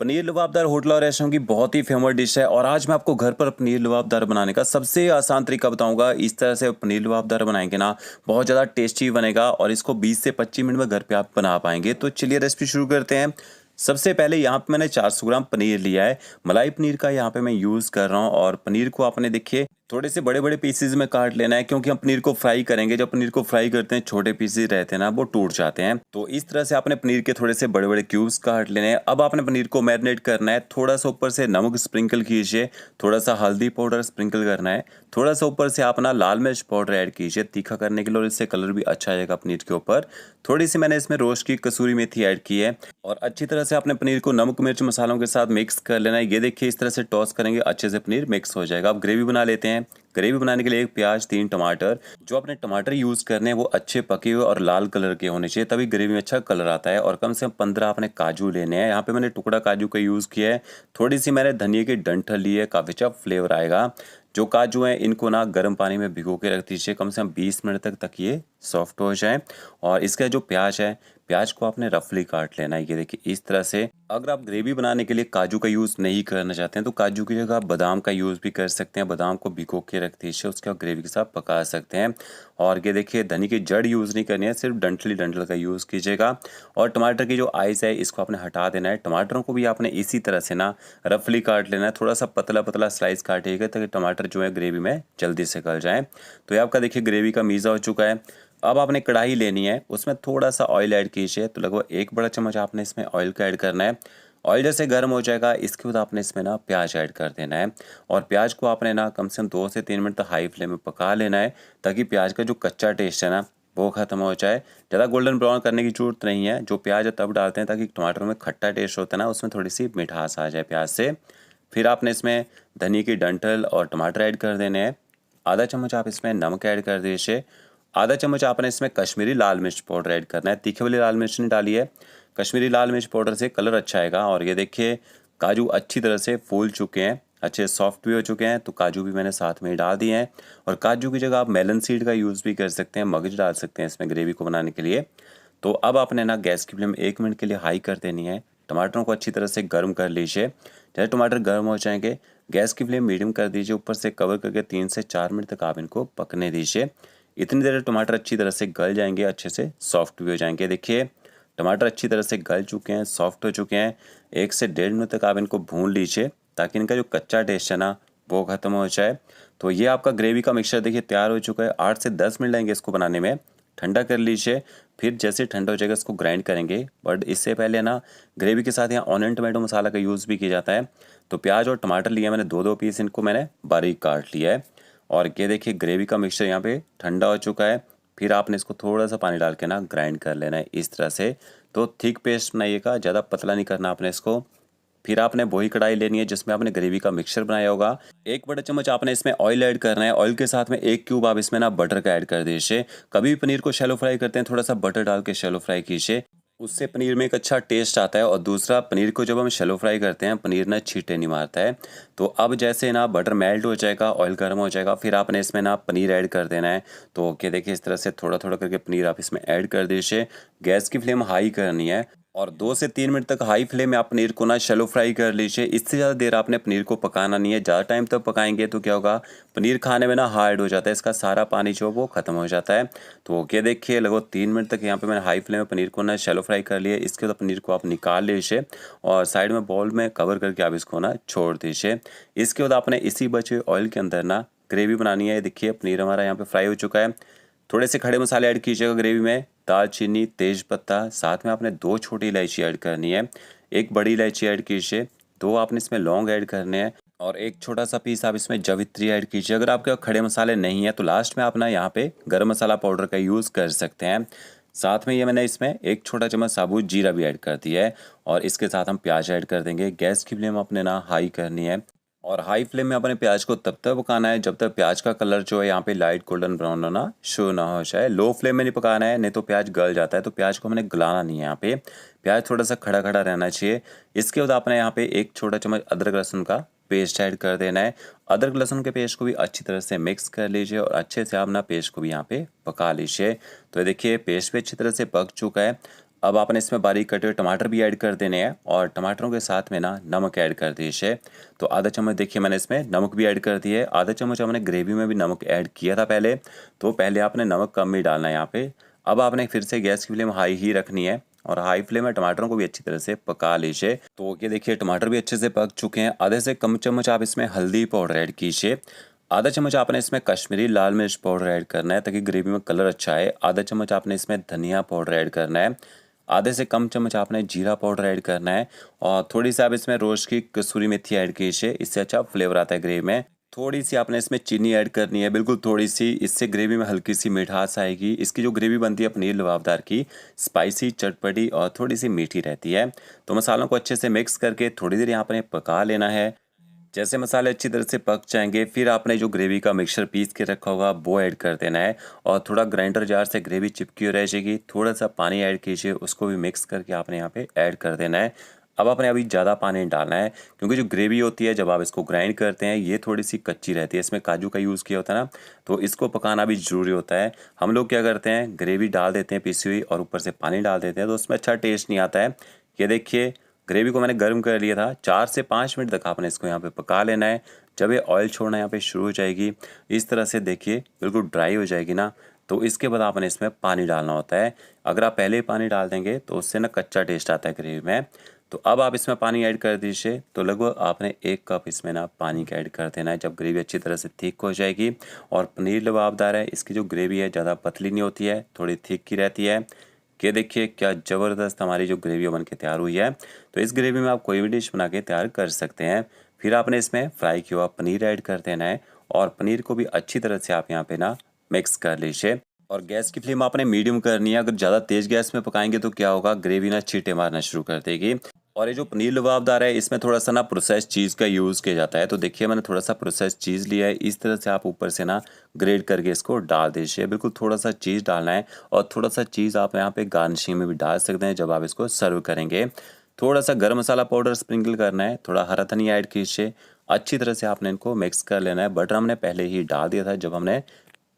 पनीर लबाबदार hotel और restaurant की बहुत ही फेमस डिश है और आज मैं आपको घर पर पनीर लबाबदार बनाने का सबसे आसान तरीका बताऊंगा। इस तरह से पनीर लबाबदार बनाएंगे ना, बहुत ज़्यादा टेस्टी बनेगा और इसको 20 से 25 मिनट में घर पे आप बना पाएंगे। तो चलिए रेसिपी शुरू करते हैं। सबसे पहले यहाँ पे मैंने 400 ग्राम पनीर लिया है। मलाई पनीर का यहाँ पे मैं यूज़ कर रहा हूँ और पनीर को आपने देखिए थोड़े से बड़े बड़े पीसेज में काट लेना है, क्योंकि हम पनीर को फ्राई करेंगे। जब पनीर को फ्राई करते हैं छोटे पीसेज रहते हैं ना, वो टूट जाते हैं। तो इस तरह से आपने पनीर के थोड़े से बड़े बड़े क्यूब्स काट लेने हैं। अब आपने पनीर को मैरिनेट करना है। थोड़ा सा ऊपर से नमक स्प्रिंकल कीजिए, थोड़ा सा हल्दी पाउडर स्प्रिंकल करना है, थोड़ा सा ऊपर से आप ना लाल मिर्च पाउडर ऐड कीजिए तीखा करने के लिए, और इससे कलर भी अच्छा आएगा पनीर के ऊपर। थोड़ी सी मैंने इसमें रोस्ट की कसूरी मेथी ऐड की है और अच्छी तरह से आपने पनीर को नमक मिर्च मसालों के साथ मिक्स कर लेना है। ये देखिए इस तरह से टॉस करेंगे, अच्छे से पनीर मिक्स हो जाएगा। अब ग्रेवी बना लेते हैं। ग्रेवी बनाने के लिए 1 प्याज 3 टमाटर। जो आपने टमाटर यूज़ करने हैं वो अच्छे पके हुए और लाल कलर के होने चाहिए, तभी ग्रेवी में अच्छा कलर आता है। और कम से कम 15 आपने काजू लेने हैं। यहाँ पे मैंने टुकड़ा काजू का यूज़ किया है। थोड़ी सी मैंने धनिया की डंठल ली है, काफ़ी अच्छा फ्लेवर आएगा। जो काजू हैं इनको ना गर्म पानी में भिगो के रख दीजिए, कम से कम 20 मिनट तक ये सॉफ्ट हो जाए। और इसका जो प्याज है, प्याज को आपने रफली काट लेना है। ये देखिए इस तरह से। अगर आप ग्रेवी बनाने के लिए काजू का यूज़ नहीं करना चाहते हैं तो काजू की जगह आप बादाम का यूज़ भी कर सकते हैं। बादाम को भिगो के रख दीजिए, उसके बाद ग्रेवी के साथ पका सकते हैं। और ये देखिए धनी की जड़ यूज़ नहीं करनी है, सिर्फ डंठली डंठल का यूज़ कीजिएगा। और टमाटर की जो आइस है इसको आपने हटा देना है। टमाटरों को भी आपने इसी तरह से ना रफली काट लेना है, थोड़ा सा पतला पतला स्लाइस काटिएगा ताकि टमाटर जो है ग्रेवी में जल्दी से गल जाए। तो ये आपका देखिए ग्रेवी का मीज़ा हो चुका है। अब आपने कढ़ाई लेनी है, उसमें थोड़ा सा ऑयल ऐड कीजिए। तो लगभग 1 बड़ा चम्मच आपने इसमें ऑयल का ऐड करना है। ऑयल जैसे गर्म हो जाएगा इसके बाद आपने इसमें ना प्याज ऐड कर देना है। और प्याज को आपने ना कम से कम 2 से 3 मिनट तक हाई फ्लेम में पका लेना है, ताकि प्याज का जो कच्चा टेस्ट है ना वो ख़त्म हो जाए। ज़्यादा गोल्डन ब्राउन करने की ज़रूरत नहीं है। जो प्याज है तब डालते हैं ताकि टमाटर में खट्टा टेस्ट होता है ना, उसमें थोड़ी सी मिठास आ जाए प्याज से। फिर आपने इसमें धनिया की डंठल और टमाटर ऐड कर देने हैं। आधा चम्मच आप इसमें नमक ऐड कर दीजिए। आधा चम्मच आपने इसमें कश्मीरी लाल मिर्च पाउडर ऐड करना है। तीखे वाली लाल मिर्च नहीं डाली है, कश्मीरी लाल मिर्च पाउडर से कलर अच्छा आएगा। और ये देखिए काजू अच्छी तरह से फूल चुके हैं, अच्छे सॉफ्ट भी हो चुके हैं। तो काजू भी मैंने साथ में ही डाल दिए हैं। और काजू की जगह आप मेलन सीड का यूज़ भी कर सकते हैं, मगज डाल सकते हैं इसमें ग्रेवी को बनाने के लिए। तो अब आपने ना गैस की फ्लेम 1 मिनट के लिए हाई कर देनी है। टमाटरों को अच्छी तरह से गर्म कर लीजिए। जैसे टमाटर गर्म हो जाएंगे गैस की फ्लेम मीडियम कर दीजिए, ऊपर से कवर करके 3 से 4 मिनट तक आप इनको पकने दीजिए। इतनी देर टमाटर अच्छी तरह से गल जाएंगे, अच्छे से सॉफ्ट भी हो जाएंगे। देखिए टमाटर अच्छी तरह से गल चुके हैं, सॉफ्ट हो चुके हैं। 1 से 1.5 मिनट तक आप इनको भून लीजिए, ताकि इनका जो कच्चा टेस्ट है ना वो ख़त्म हो जाए। तो ये आपका ग्रेवी का मिक्सचर देखिए तैयार हो चुका है। 8 से 10 मिनट लगेंगे इसको बनाने में। ठंडा कर लीजिए, फिर जैसे ठंडा हो जाएगा इसको ग्राइंड करेंगे। बट इससे पहले ना ग्रेवी के साथ यहाँ ऑनियन टमाटो मसाला का यूज़ भी किया जाता है। तो प्याज और टमाटर लिए मैंने 2-2 पीस, इनको मैंने बारीक काट लिया है। और ये देखिए ग्रेवी का मिक्सचर यहाँ पे ठंडा हो चुका है। फिर आपने इसको थोड़ा सा पानी डाल के ना ग्राइंड कर लेना है इस तरह से। तो थिक पेस्ट बनाइएगा, ज़्यादा पतला नहीं करना आपने इसको। फिर आपने वही कढ़ाई लेनी है जिसमें आपने ग्रेवी का मिक्सचर बनाया होगा। 1 बड़ा चम्मच आपने इसमें ऑयल ऐड करना है। ऑयल के साथ में 1 क्यूब आप इसमें ना बटर का ऐड कर दीजिए। कभी भी पनीर को शैलो फ्राई करते हैं थोड़ा सा बटर डाल के शैलो फ्राई कीजिए, उससे पनीर में एक अच्छा टेस्ट आता है। और दूसरा, पनीर को जब हम शैलो फ्राई करते हैं पनीर ना छींटे नहीं मारता है। तो अब जैसे ना बटर मेल्ट हो जाएगा, ऑयल गर्म हो जाएगा, फिर आपने इसमें ना पनीर ऐड कर देना है। तो क्या देखिए इस तरह से थोड़ा थोड़ा करके पनीर आप इसमें ऐड कर दीजिए। गैस की फ्लेम हाई करनी है और 2 से 3 मिनट तक हाई फ्लेम में आप पनीर को ना शैलो फ्राई कर लीजिए। इससे ज़्यादा देर आपने पनीर को पकाना नहीं है। ज़्यादा टाइम तक पकाएंगे तो क्या होगा, पनीर खाने में ना हार्ड हो जाता है, इसका सारा पानी जो वो ख़त्म हो जाता है। तो ये देखिए लगभग 3 मिनट तक यहाँ पे मैंने हाई फ्लेम में पनीर को ना शैलो फ्राई कर लिया। इसके बाद पनीर को आप निकाल लीजिए और साइड में बाउल में कवर करके आप इसको ना छोड़ दीजिए। इसके बाद आपने इसी बचे हुए ऑयल के अंदर ना ग्रेवी बनानी है। देखिए पनीर हमारा यहाँ पे फ्राई हो चुका है। थोड़े से खड़े मसाले ऐड कीजिएगा ग्रेवी में, दालचीनी, तेज पत्ता, साथ में आपने 2 छोटी इलायची ऐड करनी है, 1 बड़ी इलायची ऐड कीजिए, 2 आपने इसमें लौंग ऐड करने हैं और 1 छोटा सा पीस आप इसमें जावित्री ऐड कीजिए। अगर आपके पास खड़े मसाले नहीं है तो लास्ट में आप ना यहाँ पे गरम मसाला पाउडर का यूज़ कर सकते हैं। साथ में ये मैंने इसमें 1 छोटा चम्मच साबुत जीरा भी ऐड कर दिया है। और इसके साथ हम प्याज ऐड कर देंगे। गैस की फ्लेम अपने ना हाई करनी है और हाई फ्लेम में अपने प्याज को तब तक पकाना है जब तक प्याज का कलर जो है यहाँ पे लाइट गोल्डन ब्राउन होना शो ना हो जाए। लो फ्लेम में नहीं पकाना है, नहीं तो प्याज गल जाता है। तो प्याज को हमने गलाना नहीं है, यहाँ पे प्याज थोड़ा सा खड़ा खड़ा रहना चाहिए। इसके बाद आपने यहाँ पे 1 छोटा चम्मच अदरक लहसुन का पेस्ट ऐड कर देना है। अदरक लहसुन के पेस्ट को भी अच्छी तरह से मिक्स कर लीजिए और अच्छे से आप ना पेस्ट को भी यहाँ पे पका लीजिए। तो ये देखिए पेस्ट भी अच्छी तरह से पक चुका है। अब आपने इसमें बारीक कटे हुए टमाटर भी ऐड कर देने हैं और टमाटरों के साथ में ना नमक ऐड कर दीजिए। तो आधा चम्मच देखिए मैंने इसमें नमक भी ऐड कर दिया है। आधा चम्मच हमने ग्रेवी में भी नमक ऐड किया था पहले, तो पहले आपने नमक कम ही डालना है यहाँ पे। अब आपने फिर से गैस की फ्लेम हाई ही रखनी है और हाई फ्लेम में टमाटरों को भी अच्छी तरह से पका लीजिए। तो ये देखिए टमाटर भी अच्छे से पक चुके हैं। आधे से कम चम्मच आप इसमें हल्दी पाउडर ऐड कीजिए। आधा चम्मच आपने इसमें कश्मीरी लाल मिर्च पाउडर ऐड करना है ताकि ग्रेवी में कलर अच्छा आए। आधा चम्मच आपने इसमें धनिया पाउडर ऐड करना है। आधे से कम चम्मच आपने जीरा पाउडर ऐड करना है और थोड़ी सी आप इसमें रोस्ट की कसूरी मेथी ऐड कीजिए, इससे अच्छा फ्लेवर आता है ग्रेवी में। थोड़ी सी आपने इसमें चीनी ऐड करनी है, बिल्कुल थोड़ी सी, इससे ग्रेवी में हल्की सी मिठास आएगी। इसकी जो ग्रेवी बनती है पनीर लबाबदार की, स्पाइसी, चटपटी और थोड़ी सी मीठी रहती है। तो मसालों को अच्छे से मिक्स करके थोड़ी देर यहाँ पर पका लेना है। जैसे मसाले अच्छी तरह से पक जाएंगे फिर आपने जो ग्रेवी का मिक्सचर पीस के रखा होगा वो ऐड कर देना है और थोड़ा ग्राइंडर जार से ग्रेवी चिपकी हुई रह जाएगी। थोड़ा सा पानी ऐड कीजिए, उसको भी मिक्स करके आपने यहाँ पे ऐड कर देना है। अब आपने अभी ज़्यादा पानी नहीं डालना है क्योंकि जो ग्रेवी होती है जब आप इसको ग्राइंड करते हैं ये थोड़ी सी कच्ची रहती है, इसमें काजू का यूज़ किया होता है ना, तो इसको पकाना भी ज़रूरी होता है। हम लोग क्या करते हैं ग्रेवी डाल देते हैं पिसी हुई और ऊपर से पानी डाल देते हैं तो उसमें अच्छा टेस्ट नहीं आता है। ये देखिए ग्रेवी को मैंने गर्म कर लिया था। 4 से 5 मिनट तक आपने इसको यहाँ पे पका लेना है। जब ये ऑयल छोड़ना यहाँ पे शुरू हो जाएगी, इस तरह से देखिए बिल्कुल ड्राई हो जाएगी ना, तो इसके बाद आपने इसमें पानी डालना होता है। अगर आप पहले ही पानी डाल देंगे तो उससे ना कच्चा टेस्ट आता है ग्रेवी में। तो अब आप इसमें पानी ऐड कर दीजिए। तो लगभग आपने 1 कप इसमें ना पानी का ऐड कर देना है जब ग्रेवी अच्छी तरह से थिक हो जाएगी। और पनीर लबाबदार है, इसकी जो ग्रेवी है ज़्यादा पतली नहीं होती है, थोड़ी थिक की रहती है। कि देखिए क्या ज़बरदस्त हमारी जो ग्रेवी बन के तैयार हुई है। तो इस ग्रेवी में आप कोई भी डिश बना के तैयार कर सकते हैं। फिर आपने इसमें फ्राई किया हुआ पनीर ऐड कर देना है और पनीर को भी अच्छी तरह से आप यहाँ पे ना मिक्स कर लीजिए। और गैस की फ्लेम आपने मीडियम करनी है। अगर ज़्यादा तेज़ गैस में पकाएंगे तो क्या होगा, ग्रेवी ना छींटे मारना शुरू कर देगी। और ये जो पनीर लबाबदार है इसमें थोड़ा सा ना प्रोसेस चीज़ का यूज़ किया जाता है। तो देखिए मैंने थोड़ा सा प्रोसेस चीज़ लिया है, इस तरह से आप ऊपर से ना ग्रेट करके इसको डाल दीजिए। बिल्कुल थोड़ा सा चीज़ डालना है और थोड़ा सा चीज़ आप यहाँ पे गार्निशिंग में भी डाल सकते हैं जब आप इसको सर्व करेंगे। थोड़ा सा गरम मसाला पाउडर स्प्रिंकल करना है, थोड़ा हरा धनिया ऐड कीजिए। अच्छी तरह से आपने इनको मिक्स कर लेना है। बटर हमने पहले ही डाल दिया था जब हमने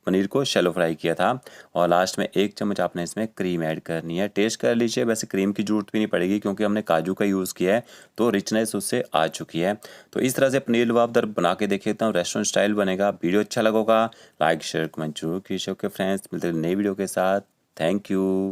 पनीर को शैलो फ्राई किया था। और लास्ट में 1 चम्मच आपने इसमें क्रीम ऐड करनी है। टेस्ट कर लीजिए, वैसे क्रीम की ज़रूरत भी नहीं पड़ेगी क्योंकि हमने काजू का यूज़ किया है तो रिचनेस उससे आ चुकी है। तो इस तरह से पनीर लबाबदार बना के देख लेता हूँ, रेस्टोरेंट स्टाइल बनेगा। वीडियो अच्छा लगा होगा लाइक शेयर कमेंट जरूर कीजिए। ओके फ्रेंड्स, मिलते हैं नई वीडियो के साथ। Thank you.